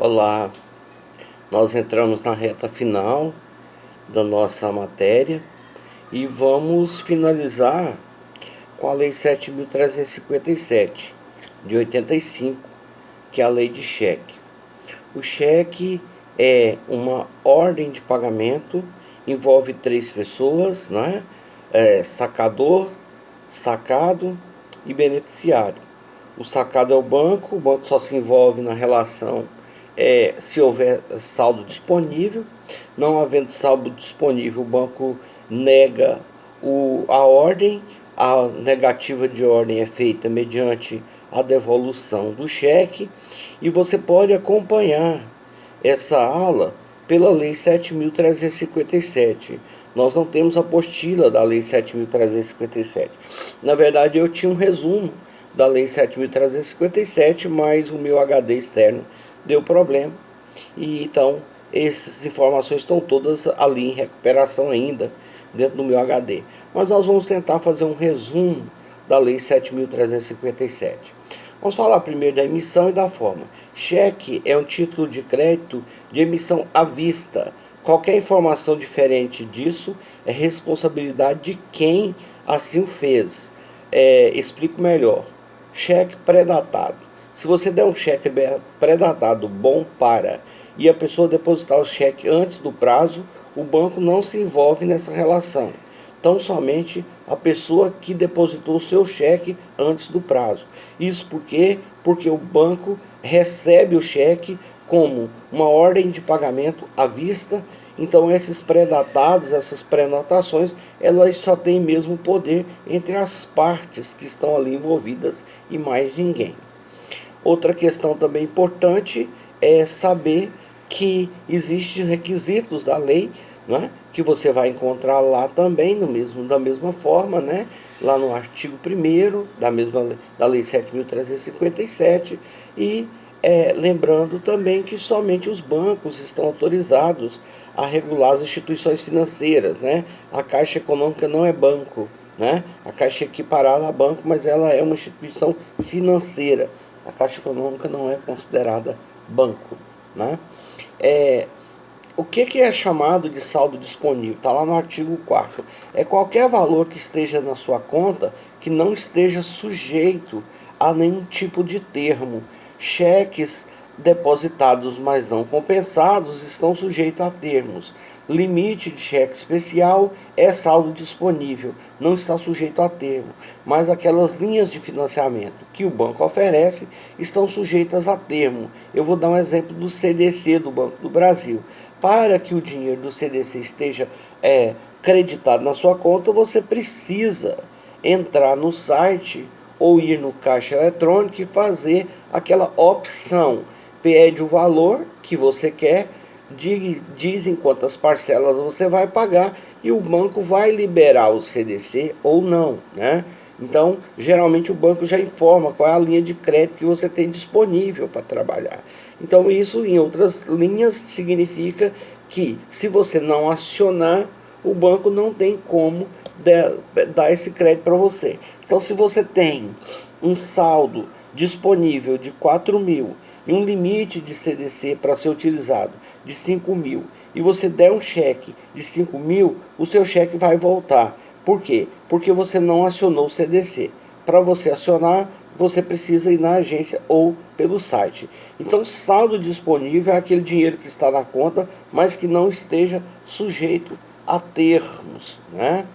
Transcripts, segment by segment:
Olá, nós entramos na reta final da nossa matéria e vamos finalizar com a Lei 7.357 de 85, que é a lei de cheque. O cheque é uma ordem de pagamento, envolve 3 pessoas, né? Sacador, sacado e beneficiário. O sacado é o banco só se envolve na relação se houver saldo disponível. Não havendo saldo disponível, o banco nega a ordem. A negativa de ordem é feita mediante a devolução do cheque. E você pode acompanhar essa aula pela Lei 7.357. Nós não temos a apostila da Lei 7.357. Na verdade, eu tinha um resumo da Lei 7.357, mas o meu HD externo deu problema. E então, essas informações estão todas ali em recuperação ainda, dentro do meu HD. Mas nós vamos tentar fazer um resumo da Lei 7.357. Vamos falar primeiro da emissão e da forma. Cheque é um título de crédito de emissão à vista. Qualquer informação diferente disso é responsabilidade de quem assim o fez. Explico melhor. Cheque pré-datado. Se você der um cheque pré-datado bom e a pessoa depositar o cheque antes do prazo, o banco não se envolve nessa relação. Tão somente a pessoa que depositou o seu cheque antes do prazo. Isso porque o banco recebe o cheque como uma ordem de pagamento à vista. Então esses pré-datados, essas pré-notações, elas só têm mesmo poder entre as partes que estão ali envolvidas e mais ninguém. Outra questão também importante é saber que existem requisitos da lei, né, que você vai encontrar lá também, da mesma forma, né, lá no artigo 1º da Lei 7.357, e lembrando também que somente os bancos estão autorizados a regular as instituições financeiras, né? A Caixa Econômica não é banco, né? A Caixa é equiparada a banco, mas ela é uma instituição financeira. A Caixa Econômica não é considerada banco, né? O que é chamado de saldo disponível? Está lá no artigo 4º. É qualquer valor que esteja na sua conta que não esteja sujeito a nenhum tipo de termo. Cheques depositados, mas não compensados, estão sujeitos a termos. Limite de cheque especial é saldo disponível, não está sujeito a termo. Mas aquelas linhas de financiamento que o banco oferece estão sujeitas a termo. Eu vou dar um exemplo do CDC do Banco do Brasil. Para que o dinheiro do CDC esteja creditado na sua conta, você precisa entrar no site ou ir no caixa eletrônico e fazer aquela opção. Pede o valor que você quer, diz em quantas parcelas você vai pagar e o banco vai liberar o CDC ou não, né? Então, geralmente o banco já informa qual é a linha de crédito que você tem disponível para trabalhar. Então, isso em outras linhas significa que se você não acionar, o banco não tem como dar esse crédito para você. Então, se você tem um saldo disponível de 4.000 e um limite de CDC para ser utilizado de 5.000 e você der um cheque de 5.000, o seu cheque vai voltar. Por quê? Porque você não acionou o CDC. Para você acionar, você precisa ir na agência ou pelo site. Então, saldo disponível é aquele dinheiro que está na conta, mas que não esteja sujeito a termos, né?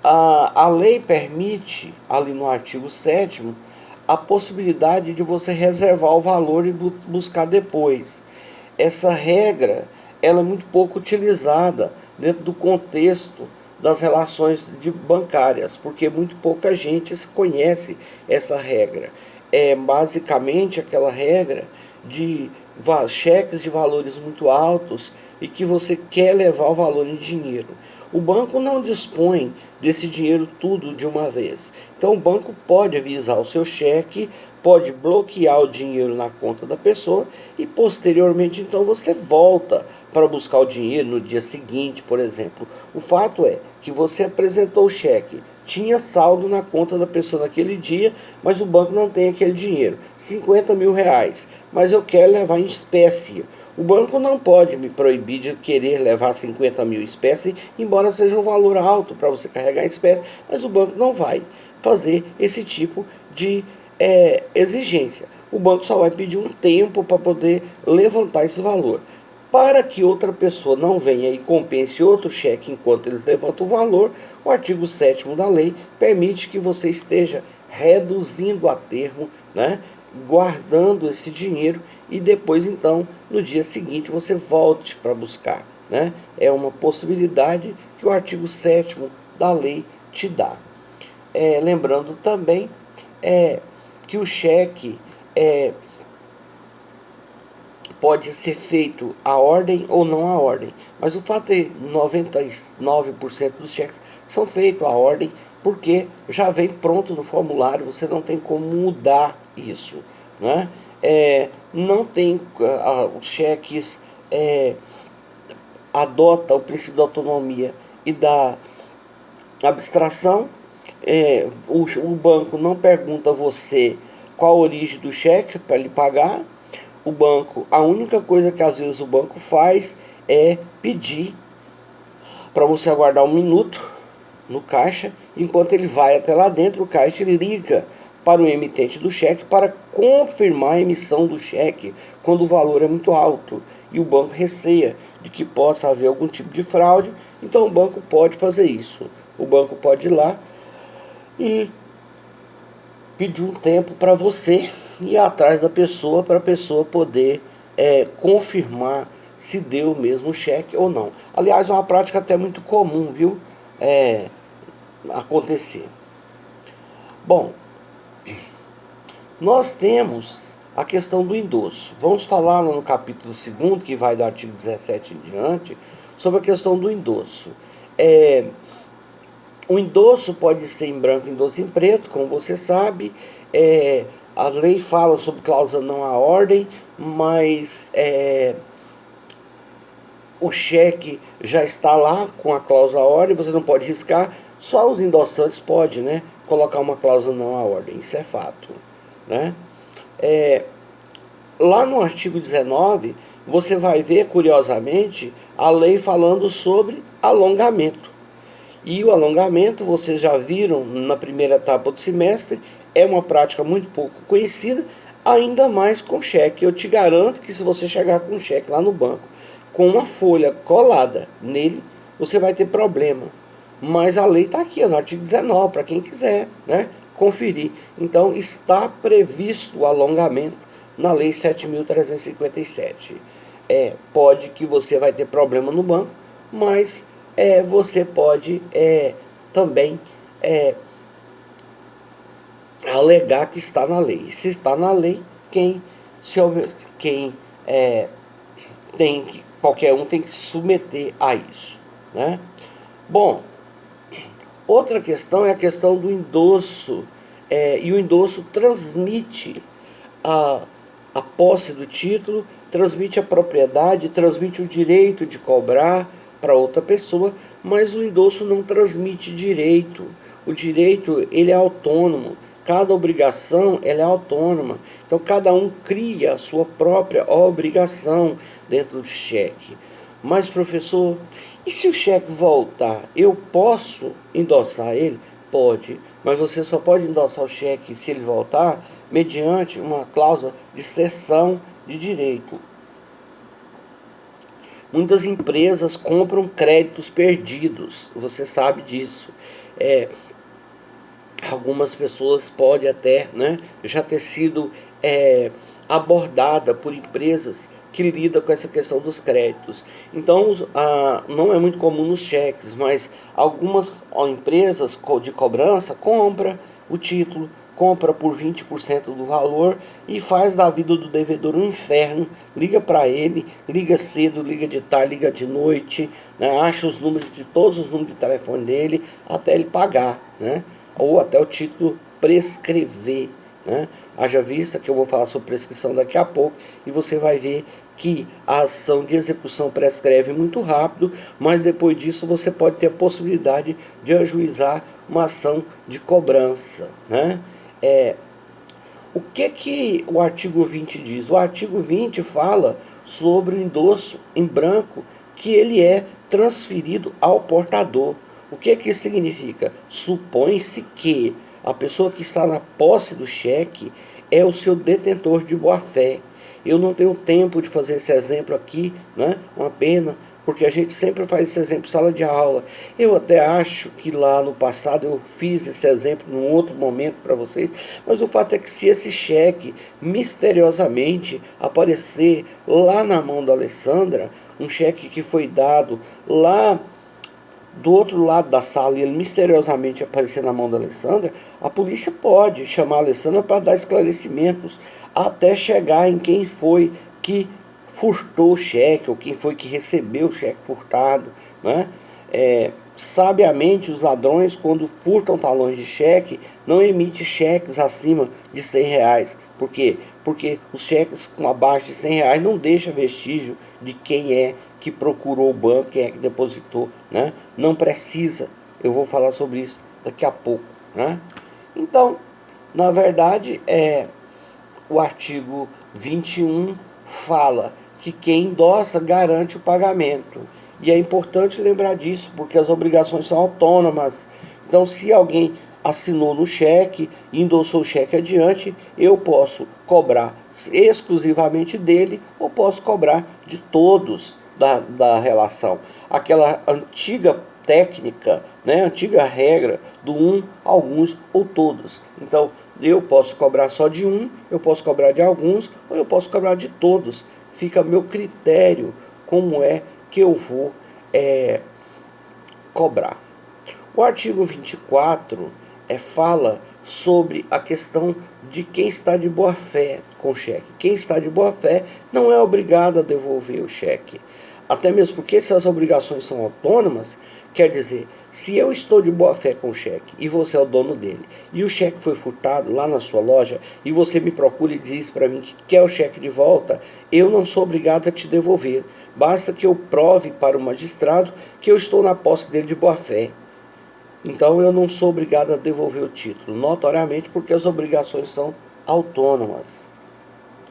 A lei permite, ali no artigo 7º, a possibilidade de você reservar o valor e buscar depois. Essa regra ela é muito pouco utilizada dentro do contexto das relações bancárias, porque muito pouca gente conhece essa regra. É basicamente aquela regra de cheques de valores muito altos e que você quer levar o valor em dinheiro. O banco não dispõe desse dinheiro tudo de uma vez. Então o banco pode avisar o seu cheque, pode bloquear o dinheiro na conta da pessoa e posteriormente então você volta para buscar o dinheiro no dia seguinte, por exemplo. O fato é que você apresentou o cheque tinha saldo na conta da pessoa naquele dia, mas o banco não tem aquele dinheiro, 50 mil reais, mas eu quero levar em espécie. O banco não pode me proibir de querer levar 50 mil em espécie, embora seja um valor alto para você carregar em espécie, mas o banco não vai fazer esse tipo de exigência. O banco só vai pedir um tempo para poder levantar esse valor. Para que outra pessoa não venha e compense outro cheque enquanto eles levantam o valor, o artigo 7º da lei permite que você esteja reduzindo a termo, né, guardando esse dinheiro e depois, então, no dia seguinte você volte para buscar. Né? É uma possibilidade que o artigo 7º da lei te dá. Lembrando também que o cheque pode ser feito a ordem ou não a ordem. Mas o fato é que 99% dos cheques são feitos a ordem porque já vem pronto no formulário, você não tem como mudar isso. Né? Não tem os cheques adota o princípio da autonomia e da abstração. O banco não pergunta a você qual a origem do cheque para lhe pagar. O banco, a única coisa que às vezes o banco faz é pedir para você aguardar 1 minuto no caixa, enquanto ele vai até lá dentro do caixa e liga para o emitente do cheque para confirmar a emissão do cheque quando o valor é muito alto e o banco receia de que possa haver algum tipo de fraude. Então o banco pode fazer isso. O banco pode ir lá e pedir um tempo para você ir atrás da pessoa, para a pessoa poder confirmar se deu mesmo o cheque ou não. Aliás, é uma prática até muito comum, viu? Acontecer. Bom, nós temos a questão do endosso. Vamos falar no capítulo 2º, que vai do artigo 17 em diante, sobre a questão do endosso. O endosso pode ser em branco e endosso em preto, como você sabe. A lei fala sobre cláusula não à ordem, mas o cheque já está lá com a cláusula à ordem, você não pode riscar. Só os endossantes podem, né, colocar uma cláusula não à ordem, isso é fato. Né? Lá no artigo 19, você vai ver, curiosamente, a lei falando sobre alongamento. E o alongamento, vocês já viram na primeira etapa do semestre, é uma prática muito pouco conhecida, ainda mais com cheque. Eu te garanto que se você chegar com um cheque lá no banco, com uma folha colada nele, você vai ter problema. Mas a lei está aqui, no artigo 19, para quem quiser, né, conferir. Então, está previsto o alongamento na lei 7.357. Pode que você vai ter problema no banco, mas você pode também alegar que está na lei. Se está na lei, qualquer um tem que se submeter a isso. Né? Bom, outra questão é a questão do endosso. E o endosso transmite a posse do título, transmite a propriedade, transmite o direito de cobrar para outra pessoa, mas o endosso não transmite direito. O direito, ele é autônomo, cada obrigação ela é autônoma, então cada um cria a sua própria obrigação dentro do cheque. Mas professor, e se o cheque voltar, eu posso endossar ele? Pode, mas você só pode endossar o cheque se ele voltar mediante uma cláusula de cessão de direito. Muitas empresas compram créditos perdidos, você sabe disso. Algumas pessoas podem até, né, já ter sido abordada por empresas que lidam com essa questão dos créditos. Então, não é muito comum nos cheques, mas algumas empresas de cobrança compram o título, compra por 20% do valor e faz da vida do devedor um inferno. Liga para ele, liga cedo, liga de tarde, liga de noite, né? Acha os números de todos os números de telefone dele até ele pagar, né? Ou até o título prescrever, né? Haja vista que eu vou falar sobre prescrição daqui a pouco e você vai ver que a ação de execução prescreve muito rápido, mas depois disso você pode ter a possibilidade de ajuizar uma ação de cobrança, né? O que o artigo 20 diz? O artigo 20 fala sobre o endosso em branco que ele é transferido ao portador. O que isso significa? Supõe-se que a pessoa que está na posse do cheque é o seu detentor de boa-fé. Eu não tenho tempo de fazer esse exemplo aqui, né? Uma pena, porque a gente sempre faz esse exemplo em sala de aula. Eu até acho que lá no passado eu fiz esse exemplo num outro momento para vocês, mas o fato é que se esse cheque misteriosamente aparecer lá na mão da Alessandra, um cheque que foi dado lá do outro lado da sala e ele misteriosamente aparecer na mão da Alessandra, a polícia pode chamar a Alessandra para dar esclarecimentos até chegar em quem foi que furtou o cheque ou quem foi que recebeu o cheque furtado, né? Sabiamente os ladrões, quando furtam talões de cheque, não emitem cheques acima de R$100. Por quê? Porque os cheques com abaixo de R$100 não deixam vestígio de quem é que procurou o banco, quem é que depositou, né? Não precisa. Eu vou falar sobre isso daqui a pouco, né? Então, na verdade, o artigo 21 fala que quem endossa garante o pagamento. E é importante lembrar disso, porque as obrigações são autônomas. Então, se alguém assinou no cheque, endossou o cheque adiante, eu posso cobrar exclusivamente dele ou posso cobrar de todos da relação. Aquela antiga técnica, né, antiga regra do alguns ou todos. Então, eu posso cobrar só de um, eu posso cobrar de alguns, ou eu posso cobrar de todos. Fica a meu critério como é que eu vou cobrar. O artigo 24 fala sobre a questão de quem está de boa fé com o cheque. Quem está de boa fé não é obrigado a devolver o cheque. Até mesmo porque se as obrigações são autônomas, quer dizer, se eu estou de boa fé com o cheque e você é o dono dele, e o cheque foi furtado lá na sua loja, e você me procura e diz para mim que quer o cheque de volta, eu não sou obrigado a te devolver. Basta que eu prove para o magistrado que eu estou na posse dele de boa fé. Então eu não sou obrigado a devolver o título, notoriamente porque as obrigações são autônomas.